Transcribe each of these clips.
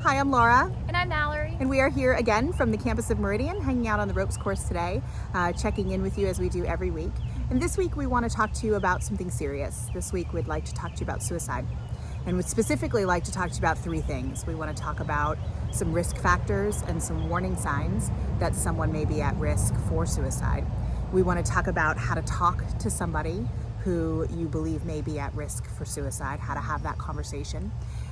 Hi, I'm Laura. And I'm Mallory. And we are here again from the campus of Meridian, hanging out on the ropes course today, checking in with you as we do every week. And this week we want to talk to you about something serious. This week we'd like to talk to you about suicide. And we'd specifically like to talk to you about three things. We want to talk about some risk factors and some warning signs that someone may be at risk for suicide. We want to talk about how to talk to somebody who you believe may be at risk for suicide, how to have that conversation.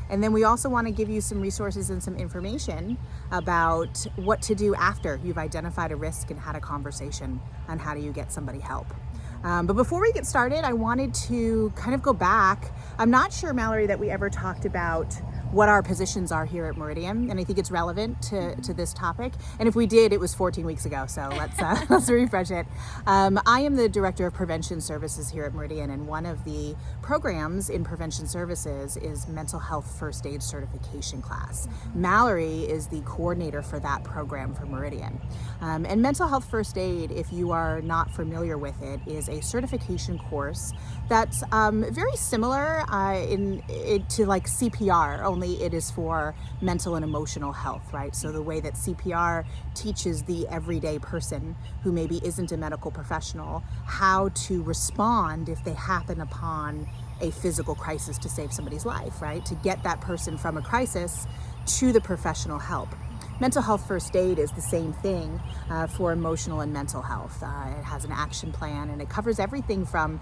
And then we also want to give you some resources and some information about what to do after you've identified a risk and had a conversation, and how do you get somebody help. But before we get started, I wanted to kind of go back. I'm not sure, Mallory, that we ever talked about what our positions are here at Meridian, and I think it's relevant to this topic. And if we did, it was 14 weeks ago, so let's refresh it. I am the Director of Prevention Services here at Meridian, and one of the programs in Prevention Services is Mental Health First Aid Certification class. Mallory is the coordinator for that program for Meridian. And Mental Health First Aid, if you are not familiar with it, is a certification course that's very similar to like CPR, only it is for mental and emotional health, right? So the way that CPR teaches the everyday person who maybe isn't a medical professional how to respond if they happen upon a physical crisis to save somebody's life, right? To get that person from a crisis to the professional help. Mental Health First Aid is the same thing for emotional and mental health. It has an action plan, and it covers everything from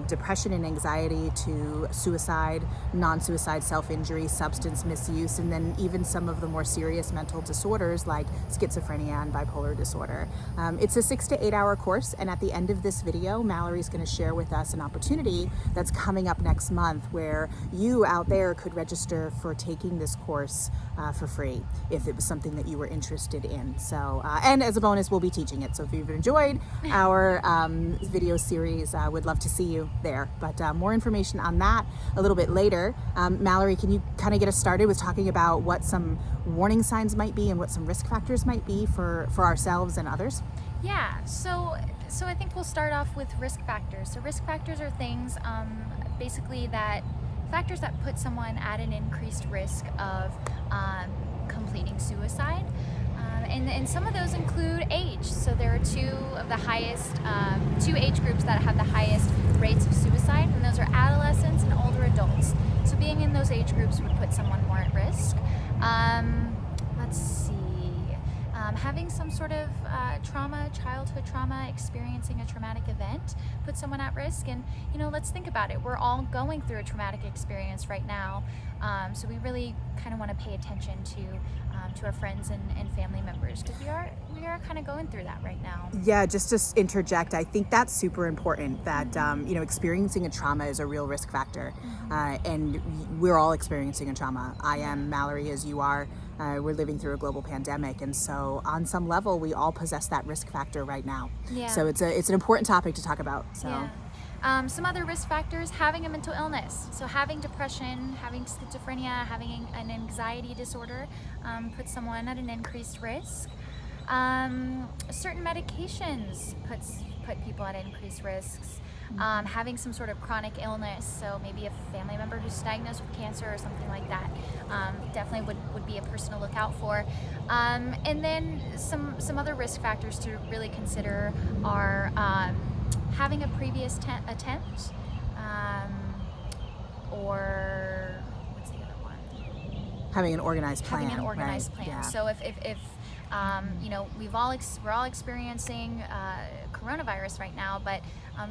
depression and anxiety to suicide, non-suicide self-injury, substance misuse, and then even some of the more serious mental disorders like schizophrenia and bipolar disorder. It's a 6 to 8 hour course, and at the end of this video, Mallory's going to share with us an opportunity that's coming up next month where you out there could register for taking this course for free if it was something that you were interested in. So, and as a bonus, we'll be teaching it. So if you've enjoyed our video series, we'd love to see you there. But more information on that a little bit later. Mallory, can you kind of get us started with talking about what some warning signs might be and what some risk factors might be for ourselves and others? Yeah, so I think we'll start off with risk factors. So risk factors are things basically factors that put someone at an increased risk of completing suicide. And some of those include age. So there are two age groups that have the highest rates of suicide, and those are adolescents and older adults. So being in those age groups would put someone more at risk. Let's see. Having some sort of childhood trauma, experiencing a traumatic event puts someone at risk. And, let's think about it. We're all going through a traumatic experience right now. So we really kind of want to pay attention to our friends and family members, because we are kind of going through that right now. Yeah, just to interject, I think that's super important that, experiencing a trauma is a real risk factor. And we're all experiencing a trauma. I am, Mallory, as you are. We're living through a global pandemic, and so on some level we all possess that risk factor right now. Yeah. So it's an important topic to talk about. So yeah. Some other risk factors: having a mental illness. So having depression, having schizophrenia, having an anxiety disorder puts someone at an increased risk. Certain medications put people at increased risks. Having some sort of chronic illness, so maybe a family member who's diagnosed with cancer or something like that, definitely would be a person to look out for. And then some other risk factors to really consider are having a previous attempt, or what's the other one? Having an organized plan. Having an organized right? plan. Yeah. So if we're all experiencing coronavirus right now, but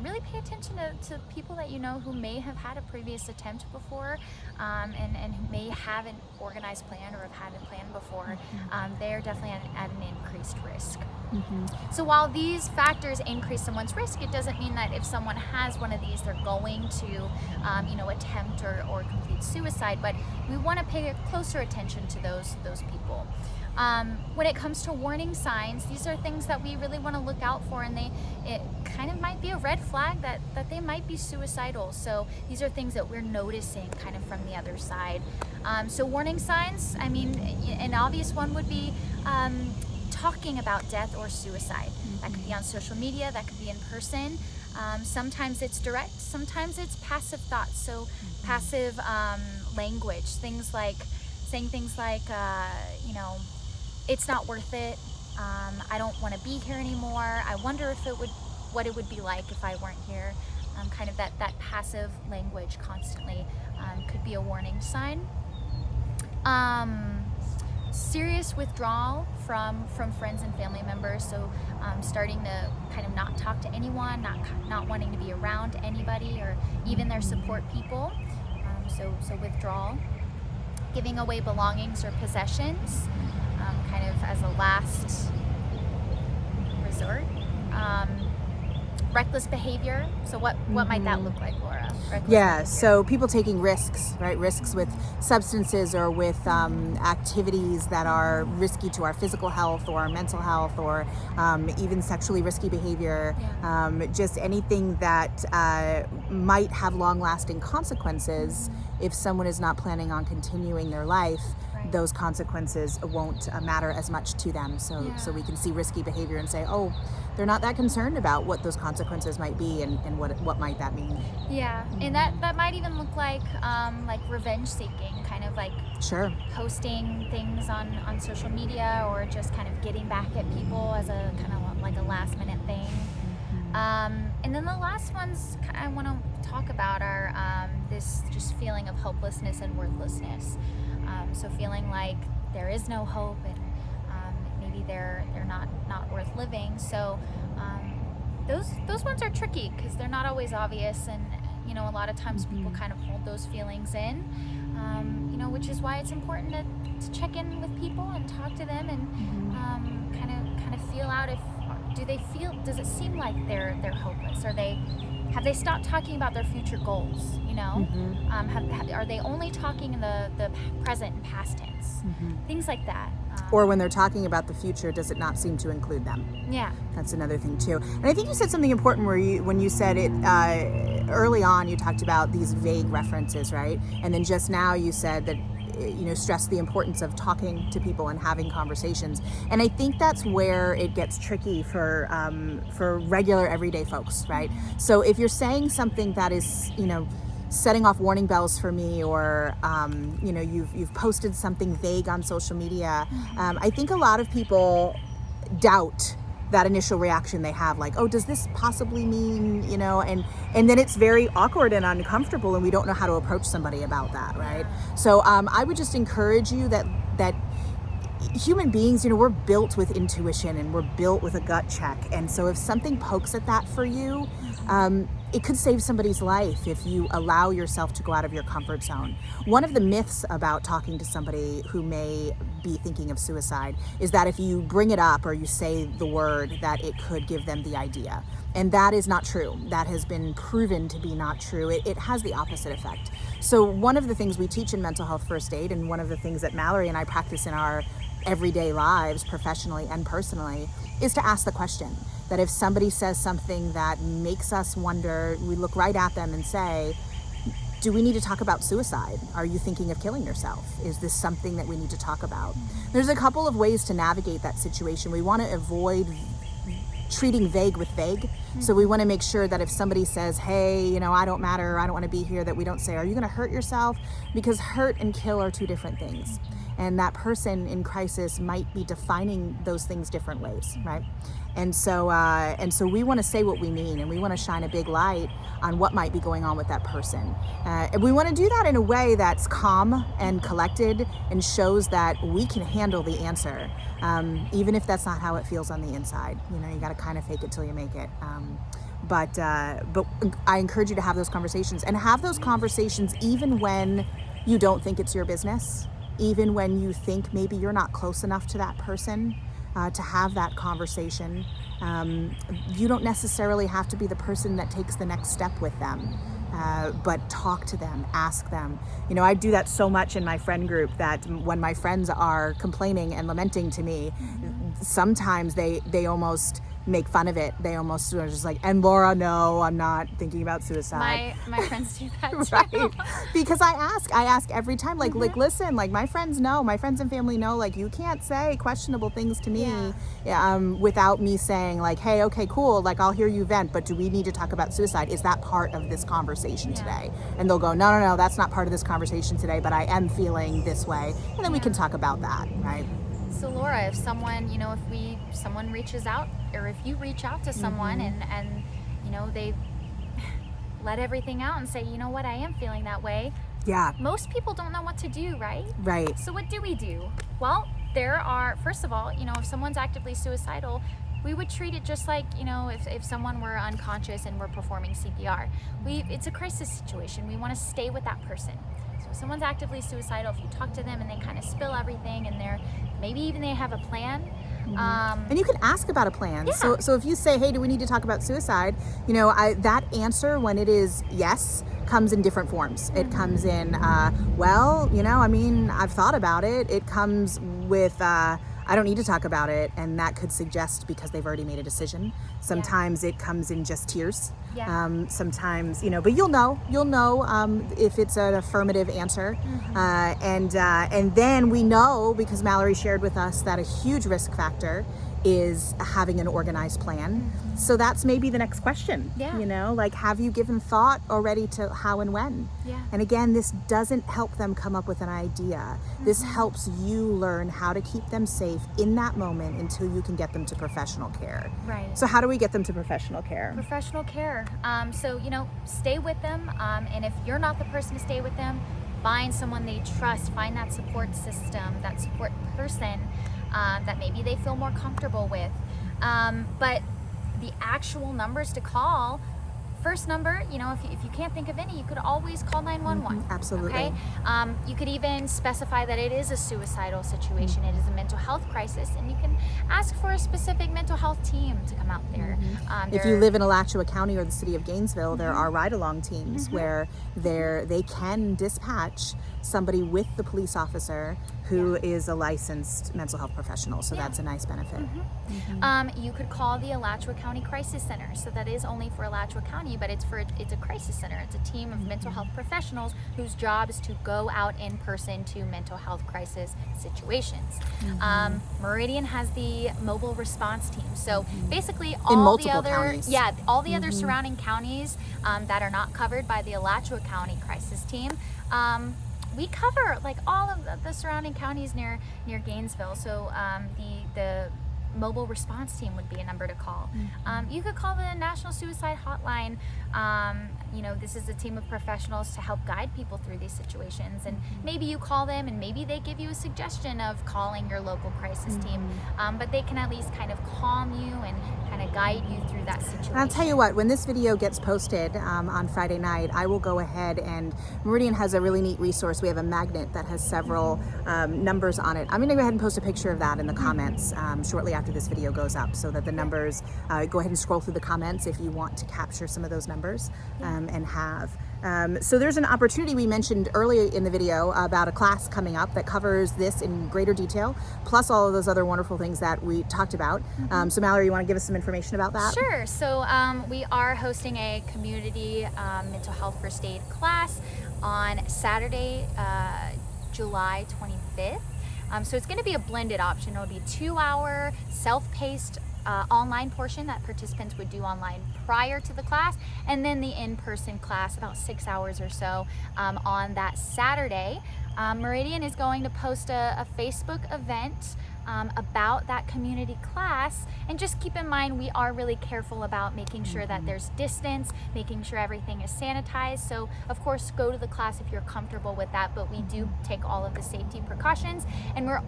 really pay attention to people that you know who may have had a previous attempt before, and who may have an organized plan or have had a plan before. They're definitely at an increased risk. So while these factors increase someone's risk, it doesn't mean that if someone has one of these, they're going to attempt or complete suicide. But we want to pay closer attention to those people. When it comes to warning signs, these are things that we really want to look out for, and it kind of might be a red flag that they might be suicidal. So these are things that we're noticing kind of from the other side. So warning signs, I mean, an obvious one would be talking about death or suicide. That could be on social media, that could be in person. Sometimes it's direct, sometimes it's passive thoughts. So passive language, things like saying things like, it's not worth it. I don't want to be here anymore. I wonder what it would be like if I weren't here. Kind of that passive language constantly could be a warning sign. Serious withdrawal from friends and family members. So starting to kind of not talk to anyone, not wanting to be around anybody or even their support people. So withdrawal. Giving away belongings or possessions, kind of as a last resort. Reckless behavior. So what might that look like, Laura? So people taking risks, right? Risks with substances or with activities that are risky to our physical health or our mental health, or even sexually risky behavior. Just anything that might have long-lasting consequences if someone is not planning on continuing their life. Those consequences won't matter as much to them. So we can see risky behavior and say, oh, they're not that concerned about what those consequences might be and what might that mean. Yeah, and that might even look like revenge seeking, kind of like posting things on social media, or just kind of getting back at people as a kind of like a last minute thing. And then the last ones I want to talk about are this just feeling of hopelessness and worthlessness. So feeling like there is no hope, and maybe they're not worth living. So those ones are tricky because they're not always obvious, and a lot of times people kind of hold those feelings in. Which is why it's important to check in with people and talk to them and kind of feel out does it seem like they're hopeless? Have they stopped talking about their future goals? Are they only talking in the present and past tense? Things like that. Or when they're talking about the future, does it not seem to include them? Yeah. That's another thing too. And I think you said something important when you said it early on, you talked about these vague references, right? And then just now you said that stress the importance of talking to people and having conversations. And I think that's where it gets tricky for regular everyday folks, right? So if you're saying something that is, setting off warning bells for me, or you've posted something vague on social media, I think a lot of people doubt that initial reaction they have, like, oh, does this possibly mean, and then it's very awkward and uncomfortable, and we don't know how to approach somebody about that, right? So I would just encourage you that human beings, we're built with intuition and we're built with a gut check. And so if something pokes at that for you, it could save somebody's life if you allow yourself to go out of your comfort zone. One of the myths about talking to somebody who may be thinking of suicide is that if you bring it up or you say the word, that it could give them the idea. And that is not true. That has been proven to be not true. It has the opposite effect. So one of the things we teach in mental health first aid, and one of the things that Mallory and I practice in our everyday lives, professionally and personally, is to ask the question. That if somebody says something that makes us wonder, we look right at them and say, do we need to talk about suicide? Are you thinking of killing yourself? Is this something that we need to talk about? There's a couple of ways to navigate that situation. We want to avoid treating vague with vague. So we want to make sure that if somebody says, hey, I don't matter, I don't want to be here, that we don't say, are you going to hurt yourself? Because hurt and kill are two different things. And that person in crisis might be defining those things different ways, right? And so we want to say what we mean, and we want to shine a big light on what might be going on with that person. And we want to do that in a way that's calm and collected and shows that we can handle the answer, even if that's not how it feels on the inside. You got to kind of fake it till you make it. But I encourage you to have those conversations, and have those conversations even when you don't think it's your business, even when you think maybe you're not close enough to that person to have that conversation. You don't necessarily have to be the person that takes the next step with them, but talk to them, ask them. I do that so much in my friend group that when my friends are complaining and lamenting to me, sometimes they almost make fun of it. They almost are just like, and Laura, no, I'm not thinking about suicide. My friends do that too. Right. Because I ask every time, like, listen, like my friends and family know, like you can't say questionable things to me without me saying like, hey, okay, cool, like I'll hear you vent, but do we need to talk about suicide? Is that part of this conversation today? And they'll go, no, that's not part of this conversation today, but I am feeling this way. And then we can talk about that, right? So Laura, if someone, if someone reaches out, or if you reach out to someone and they let everything out and say, you know what, I am feeling that way. Yeah. Most people don't know what to do, right? Right. So what do we do? Well, first of all, if someone's actively suicidal, we would treat it just like, if someone were unconscious and we're performing CPR. It's a crisis situation. We want to stay with that person. So if someone's actively suicidal, if you talk to them and they kind of spill everything and maybe even they have a plan. And you can ask about a plan. Yeah. So if you say, hey, do we need to talk about suicide? That answer, when it is yes, comes in different forms. It comes in, I've thought about it. It comes with, I don't need to talk about it, and that could suggest because they've already made a decision. Sometimes it comes in just tears. Yeah. Sometimes, but you'll know if it's an affirmative answer. And then we know, because Mallory shared with us, that a huge risk factor is having an organized plan. So that's maybe the next question. Like, have you given thought already to how and when? And again, this doesn't help them come up with an idea. This helps you learn how to keep them safe in that moment until you can get them to professional care. Right. So how do we get them to professional care? Professional care. So, stay with them. And if you're not the person to stay with them, find someone they trust, find that support system, that support person that maybe they feel more comfortable with. But the actual numbers to call, first number, if you can't think of any, you could always call 911. Absolutely. Okay. You could even specify that it is a suicidal situation. It is a mental health crisis, and you can ask for a specific mental health team to come out there. If you live in Alachua County or the city of Gainesville, there are ride-along teams where they can dispatch somebody with the police officer who is a licensed mental health professional. So that's a nice benefit. You could call the Alachua County Crisis Center. So that is only for Alachua County, but it's a crisis center. It's a team of mental health professionals whose job is to go out in person to mental health crisis situations. Meridian has the mobile response team. So basically all the other counties. all the other surrounding counties that are not covered by the Alachua County Crisis Team, we cover like all of the surrounding counties near Gainesville. So the mobile response team would be a number to call. You could call the National Suicide Hotline. This is a team of professionals to help guide people through these situations. And maybe you call them and maybe they give you a suggestion of calling your local crisis team. But they can at least kind of calm you and kind of guide you through that situation. And I'll tell you what, when this video gets posted on Friday night, I will go ahead, and Meridian has a really neat resource. We have a magnet that has several numbers on it. I'm going to go ahead and post a picture of that in the comments shortly after this video goes up, so that the numbers, go ahead and scroll through the comments if you want to capture some of those numbers and have. So there's an opportunity we mentioned earlier in the video about a class coming up that covers this in greater detail, plus all of those other wonderful things that we talked about. So Mallory, you want to give us some information about that? Sure. So we are hosting a community mental health first aid class on Saturday, July 25th. So it's going to be a blended option. It'll be a 2-hour self-paced online portion that participants would do online prior to the class, and then the in-person class about 6 hours or so on that Saturday. Meridian is going to post a Facebook event about that community class, and just keep in mind we are really careful about making sure that there's distance, making sure everything is sanitized. So of course go to the class if you're comfortable with that, but we do take all of the safety precautions, and we're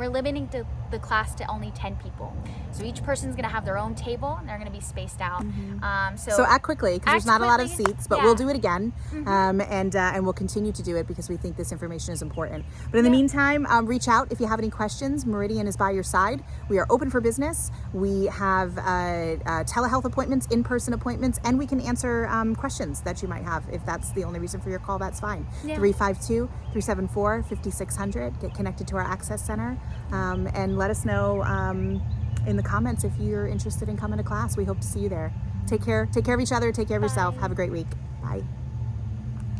limiting the class to only 10 people. So each person's gonna have their own table and they're gonna be spaced out. So act quickly, because there's not a lot of seats, but we'll do it again, and we'll continue to do it because we think this information is important. But in the meantime, reach out if you have any questions. Meridian is by your side. We are open for business. We have telehealth appointments, in-person appointments, and we can answer questions that you might have. If that's the only reason for your call, that's fine. 352-374-5600. Get connected to our access center, and let us know in the comments if you're interested in coming to class. We hope to see you there. Take care of each other, take care of yourself. Bye. Have a great week. Bye.